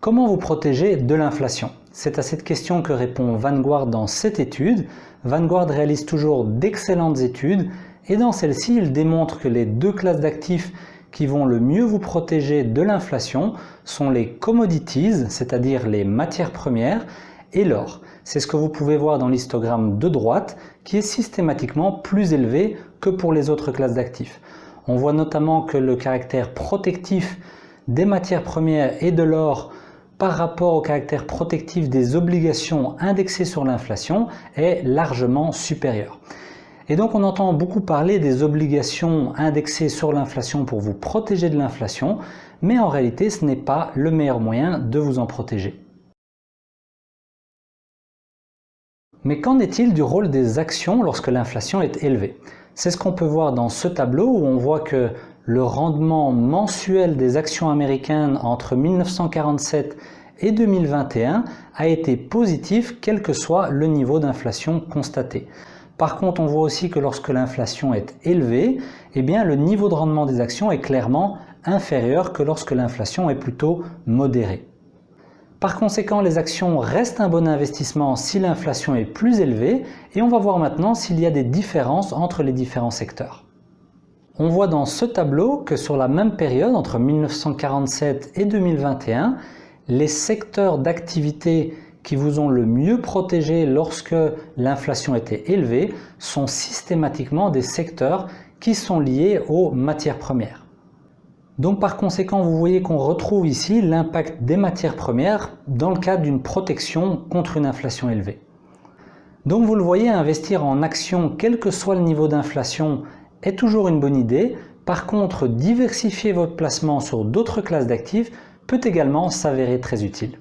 Comment vous protéger de l'inflation? C'est à cette question que répond Vanguard dans cette étude. Vanguard réalise toujours d'excellentes études et dans celle-ci, il démontre que les deux classes d'actifs qui vont le mieux vous protéger de l'inflation sont les commodities, c'est-à-dire les matières premières, et l'or. C'est ce que vous pouvez voir dans l'histogramme de droite qui est systématiquement plus élevé que pour les autres classes d'actifs. On voit notamment que le caractère protectif des matières premières et de l'or par rapport au caractère protectif des obligations indexées sur l'inflation est largement supérieur. Et donc on entend beaucoup parler des obligations indexées sur l'inflation pour vous protéger de l'inflation, mais en réalité ce n'est pas le meilleur moyen de vous en protéger. Mais qu'en est-il du rôle des actions lorsque l'inflation est élevée? C'est ce qu'on peut voir dans ce tableau où on voit que le rendement mensuel des actions américaines entre 1947 et 2021 a été positif quel que soit le niveau d'inflation constaté. Par contre, on voit aussi que lorsque l'inflation est élevée, eh bien, le niveau de rendement des actions est clairement inférieur que lorsque l'inflation est plutôt modérée. Par conséquent, les actions restent un bon investissement si l'inflation est plus élevée et on va voir maintenant s'il y a des différences entre les différents secteurs. On voit dans ce tableau que sur la même période, entre 1947 et 2021, les secteurs d'activité qui vous ont le mieux protégé lorsque l'inflation était élevée sont systématiquement des secteurs qui sont liés aux matières premières. Donc par conséquent, vous voyez qu'on retrouve ici l'impact des matières premières dans le cadre d'une protection contre une inflation élevée. Donc vous le voyez, investir en actions, quel que soit le niveau d'inflation, est toujours une bonne idée. Par contre, diversifier votre placement sur d'autres classes d'actifs peut également s'avérer très utile.